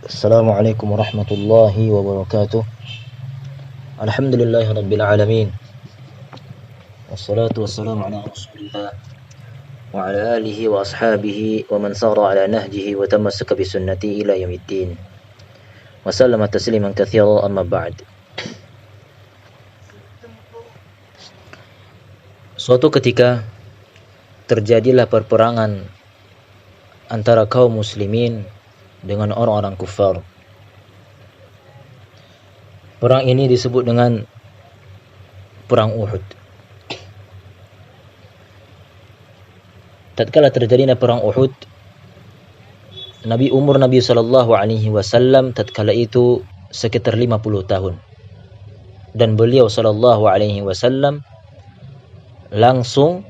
Assalamualaikum warahmatullahi wabarakatuh. Alhamdulillahi rabbil alamin. Wassalatu wassalamu ala Rasulillah wa ala alihi wa ashabihi wa man sara ala nahjihi wa tamassaka bi sunnati ila yaumiddin. Wa sallama tasliman katsira amma ba'd. Suatu ketika terjadilah perperangan antara kaum muslimin dengan orang-orang kufar. Perang ini disebut dengan Perang Uhud. Tatkala terjadinya Perang Uhud, umur Nabi sallallahu alaihi wasallam tatkala itu sekitar 50 tahun. Dan beliau sallallahu alaihi wasallam langsung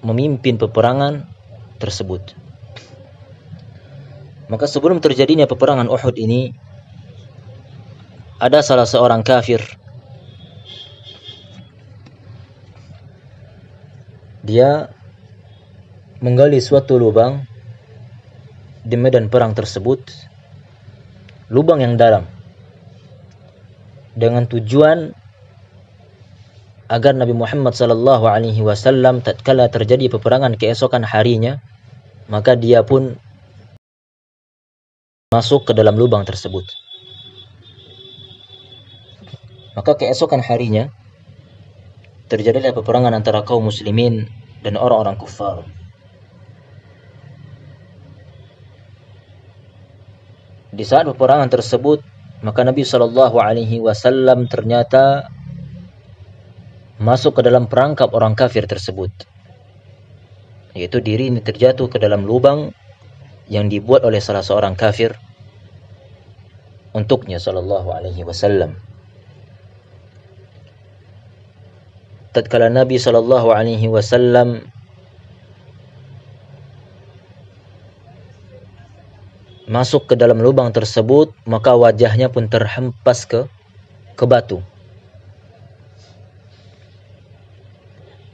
memimpin peperangan tersebut. Maka sebelum terjadinya peperangan Uhud ini, ada salah seorang kafir. Dia menggali suatu lubang di medan perang tersebut, lubang yang dalam, dengan tujuan agar Nabi Muhammad sallallahu alaihi wasallam tatkala terjadi peperangan keesokan harinya, maka dia pun masuk ke dalam lubang tersebut. Maka keesokan harinya terjadilah peperangan antara kaum muslimin dan orang-orang kufar. Di saat peperangan tersebut, maka Nabi sallallahu alaihi wasallam ternyata masuk ke dalam perangkap orang kafir tersebut. Yaitu diri ini terjatuh ke dalam lubang yang dibuat oleh salah seorang kafir untuknya sallallahu alaihi wasallam. Tatkala Nabi sallallahu alaihi wasallam masuk ke dalam lubang tersebut, maka wajahnya pun terhempas ke batu.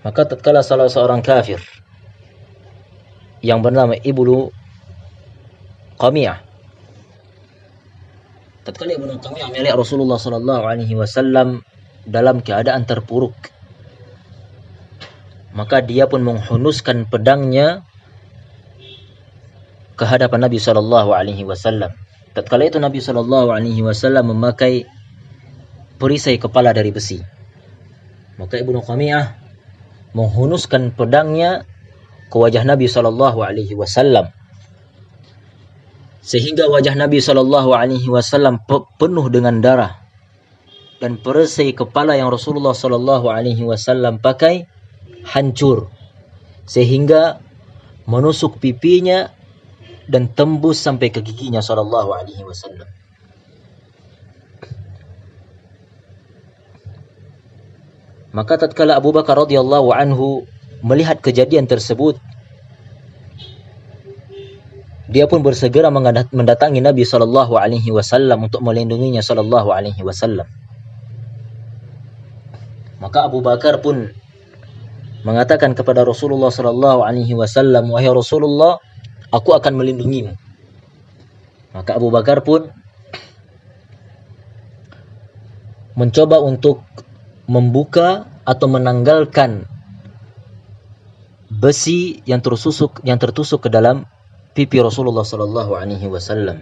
Maka tatkala salah seorang kafir yang bernama Ibnu Qamiyah, tatkala Ibnu Qamiyah melihat Rasulullah sallallahu alaihi wasallam dalam keadaan terpuruk, maka dia pun menghunuskan pedangnya ke hadapan Nabi sallallahu alaihi wasallam. Tatkala itu Nabi sallallahu alaihi wasallam memakai perisai kepala dari besi. Maka Ibnu Qamiyah menghunuskan pedangnya ke wajah Nabi sallallahu alaihi wasallam, sehingga wajah Nabi sallallahu alaihi wasallam penuh dengan darah, dan perisai kepala yang Rasulullah sallallahu alaihi wasallam pakai hancur sehingga menusuk pipinya dan tembus sampai ke giginya sallallahu alaihi wasallam. Maka tatkala Abu Bakar radhiyallahu anhu melihat kejadian tersebut, dia pun bersegera mendatangi Nabi sallallahu alaihi wasallam untuk melindunginya sallallahu alaihi wasallam. Maka Abu Bakar pun mengatakan kepada Rasulullah sallallahu alaihi wasallam, "Wahai Rasulullah, aku akan melindungimu." Maka Abu Bakar pun mencoba untuk membuka atau menanggalkan besi yang tertusuk ke dalam pipi Rasulullah sallallahu alaihi wasallam.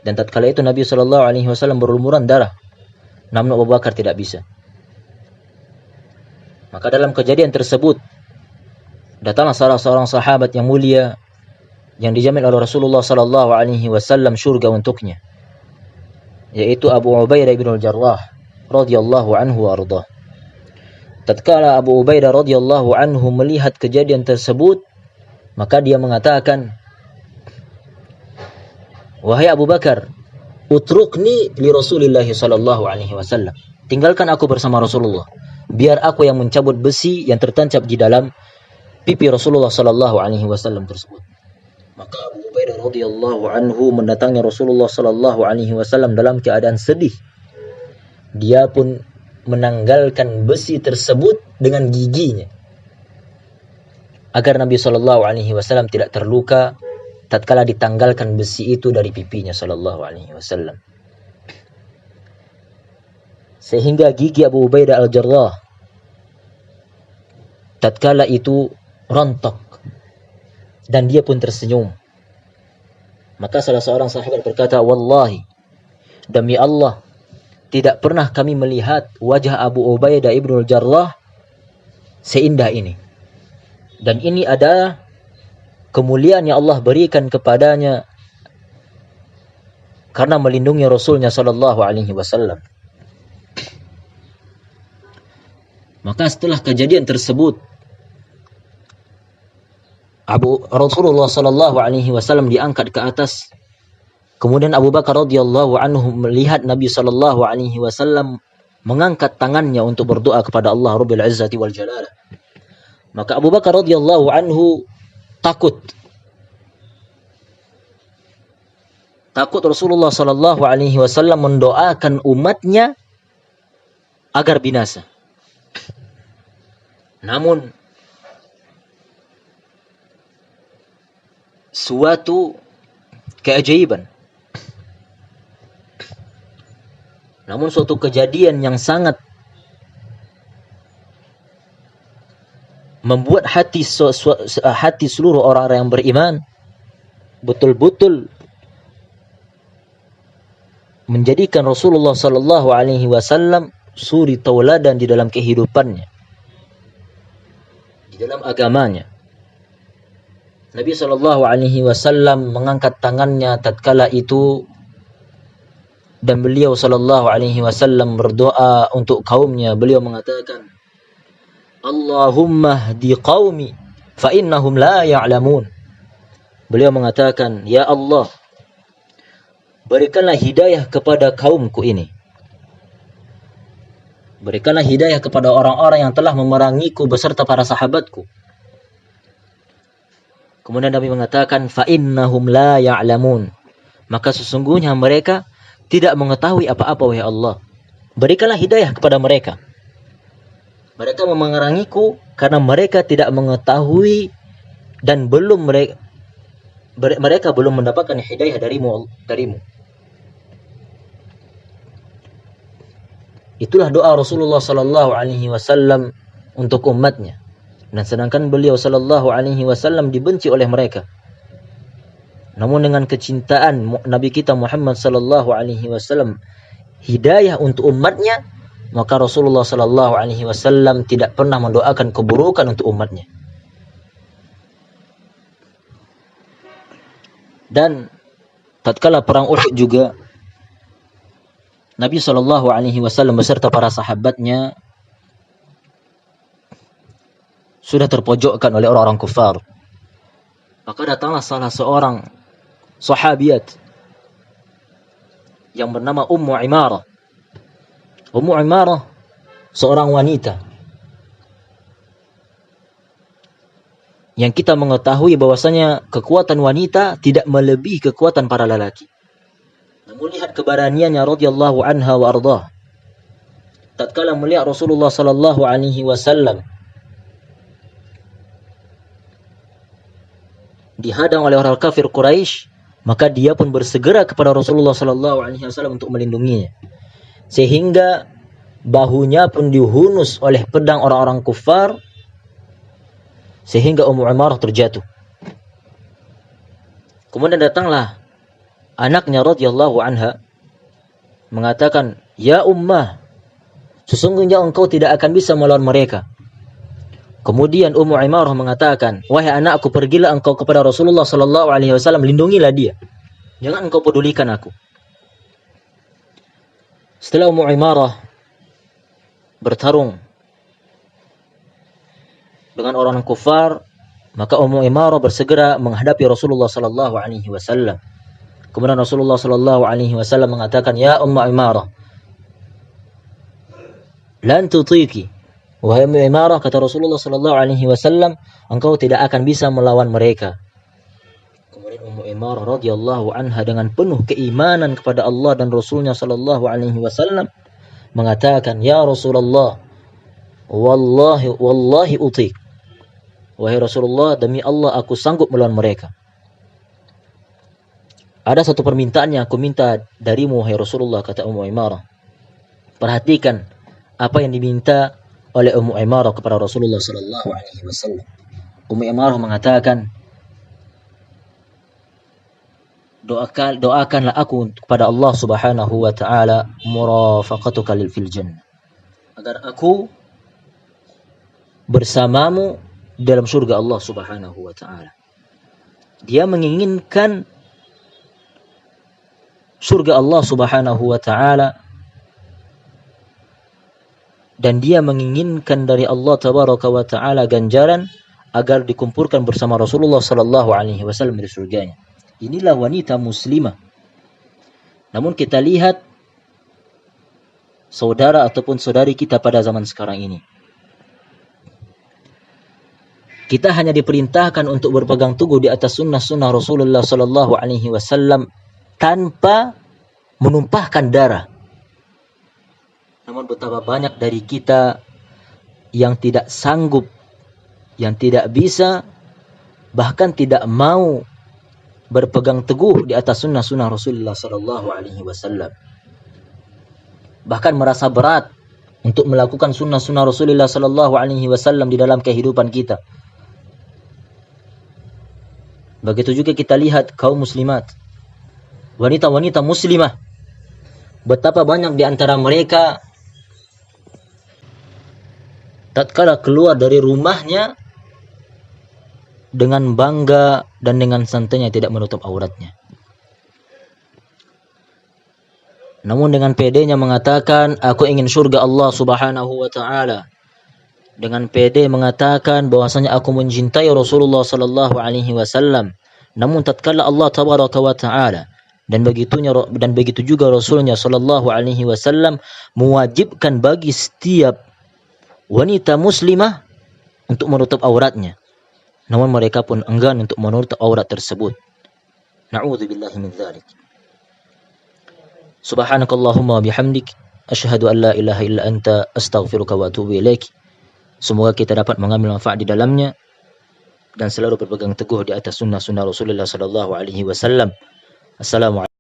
Dan tatkala itu Nabi sallallahu alaihi wasallam berlumuran darah, namun Abu Bakar tidak bisa. Maka dalam kejadian tersebut datanglah salah seorang sahabat yang mulia yang dijamin oleh Rasulullah sallallahu alaihi wasallam surga untuknya, yaitu Abu Ubaidah bin Al-Jarrah radhiyallahu anhu wa ardhah. Tatkala Abu Ubaidah radhiyallahu anhu melihat kejadian tersebut, maka dia mengatakan, "Wahai Abu Bakar, utrukni li Rasulillah sallallahu alaihi wasallam." Tinggalkan aku bersama Rasulullah, biar aku yang mencabut besi yang tertancap di dalam pipi Rasulullah sallallahu alaihi wasallam tersebut. Maka Abu Ubaidah radhiyallahu anhu mendatangi Rasulullah sallallahu alaihi wasallam dalam keadaan sedih. Dia pun menanggalkan besi tersebut dengan giginya agar Nabi sallallahu alaihi wasallam tidak terluka tatkala ditanggalkan besi itu dari pipinya sallallahu alaihi wasallam. Sehingga gigi Abu Ubaidah al-Jarrah tatkala itu rontok dan dia pun tersenyum. Maka salah seorang sahabat berkata, "Wallahi, demi Allah, tidak pernah kami melihat wajah Abu Ubaidah ibn al-Jarrah seindah ini. Dan ini ada kemuliaan yang Allah berikan kepadanya karena melindungi Rasulnya sallallahu alaihi wasallam." Maka setelah kejadian tersebut, Rasulullah sallallahu alaihi wasallam diangkat ke atas. Kemudian Abu Bakar radhiyallahu anhu melihat Nabi sallallahu alaihi wasallam mengangkat tangannya untuk berdoa kepada Allah Rabbil Izzati wal Jalalah. Maka Abu Bakar radhiyallahu anhu takut Rasulullah sallallahu alaihi wasallam mendoakan umatnya agar binasa. Namun suatu keajaiban, namun suatu kejadian yang sangat membuat hati seluruh orang-orang yang beriman betul-betul menjadikan Rasulullah sallallahu alaihi wasallam suri tauladan di dalam kehidupannya, di dalam agamanya. Nabi sallallahu alaihi wasallam mengangkat tangannya tatkala itu dan beliau sallallahu alaihi wasallam berdoa untuk kaumnya. Beliau mengatakan, "Allahumma hdi qaumi fa innahum la ya'lamun." Beliau mengatakan, "Ya Allah, berikanlah hidayah kepada kaumku ini. Berikanlah hidayah kepada orang-orang yang telah memerangiku beserta para sahabatku." Kemudian Nabi mengatakan, "Fa innahum la ya'lamun." Maka sesungguhnya mereka tidak mengetahui apa-apa, wahai Allah. Berikanlah hidayah kepada mereka. Mereka memerangiku karena mereka tidak mengetahui dan mereka belum mendapatkan hidayah darimu. Itulah doa Rasulullah sallallahu alaihi wasallam untuk umatnya. Dan sedangkan beliau sallallahu alaihi wasallam dibenci oleh mereka. Namun dengan kecintaan Nabi kita Muhammad sallallahu alaihi wasallam hidayah untuk umatnya, maka Rasulullah sallallahu alaihi wasallam tidak pernah mendoakan keburukan untuk umatnya. Dan tatkala perang Uhud juga, Nabi sallallahu alaihi wasallam beserta para sahabatnya sudah terpojokkan oleh orang-orang kufar. Maka datanglah salah seorang sahabiat yang bernama Ummu Imarah. Ummu Imarah seorang wanita yang kita mengetahui bahwasanya kekuatan wanita tidak melebihi kekuatan para lelaki. Namun lihat keberaniannya radhiyallahu anha wa ardhah. Tatkala melihat Rasulullah sallallahu alaihi wasallam dihadang oleh orang kafir Quraisy, maka dia pun bersegera kepada Rasulullah sallallahu alaihi wasallam untuk melindunginya. Sehingga bahunya pun dihunus oleh pedang orang-orang kufar sehingga Ummu Imarah terjatuh. Kemudian datanglah anaknya radhiyallahu anha mengatakan, "Ya Ummah, sesungguhnya engkau tidak akan bisa melawan mereka." Kemudian Ummu Imarah mengatakan, "Wahai anakku, pergilah engkau kepada Rasulullah sallallahu alaihi wasallam, lindungilah dia. Jangan engkau pedulikan aku." Setelah Ummu Imarah bertarung dengan orang kufar, maka Ummu Imarah bersegera menghadapi Rasulullah sallallahu alaihi wasallam. Kemudian Rasulullah sallallahu alaihi wasallam mengatakan, "Ya Ummu Imarah, lan tutiki." Wahai Ummu Imarah, kata Rasulullah sallallahu alaihi wasallam, engkau tidak akan bisa melawan mereka. Kemudian Ummu Imarah radhiyallahu anha dengan penuh keimanan kepada Allah dan Rasulnya sallallahu alaihi wasallam mengatakan, "Ya Rasulullah, wallahi utik." Wahai Rasulullah, demi Allah aku sanggup melawan mereka. Ada satu permintaan yang aku minta darimu, wahai Rasulullah, kata Ummu Imarah. Perhatikan apa yang diminta oleh Ummu Imarah kepada Rasulullah sallallahu alaihi wasallam. Ummu Imarah mengatakan, doakanlah aku kepada Allah Subhanahu wa taala murafaqatuka fil jannah, agar aku bersamamu dalam surga Allah Subhanahu wa taala. Dia menginginkan surga Allah Subhanahu wa taala, dan dia menginginkan dari Allah tabaraka wa taala ganjaran agar dikumpulkan bersama Rasulullah sallallahu alaihi wasallam di surganya. Inilah wanita muslimah. Namun kita lihat saudara ataupun saudari kita pada zaman sekarang ini, kita hanya diperintahkan untuk berpegang teguh di atas sunnah-sunnah Rasulullah sallallahu alaihi wasallam tanpa menumpahkan darah. Namun betapa banyak dari kita yang tidak sanggup, yang tidak bisa, bahkan tidak mau berpegang teguh di atas sunnah-sunnah Rasulullah sallallahu alaihi wasallam. Bahkan merasa berat untuk melakukan sunnah-sunnah Rasulullah sallallahu alaihi wasallam di dalam kehidupan kita. Begitu juga kita lihat kaum muslimat, wanita-wanita muslimah, betapa banyak di antara mereka tatkala keluar dari rumahnya dengan bangga dan dengan santainya tidak menutup auratnya. Namun dengan pedenya mengatakan, aku ingin surga Allah Subhanahu wa taala. Dengan pede mengatakan bahwasanya aku mencintai Rasulullah sallallahu alaihi wasallam. Namun tatkala Allah tabaraka wa taala dan begitu juga Rasulnya sallallahu alaihi wasallam mewajibkan bagi setiap wanita muslimah untuk menutup auratnya, namun mereka pun enggan untuk menutup aurat tersebut. Na'udzubillahi min dzalik. Subhanakallahumma bihamdik, asyhadu an la ilaha illa anta, astaghfiruka wa atubu ilaik. Semoga kita dapat mengambil manfaat di dalamnya dan selalu berpegang teguh di atas sunnah-sunnah Rasulullah sallallahu alaihi wasallam. Assalamualaikum.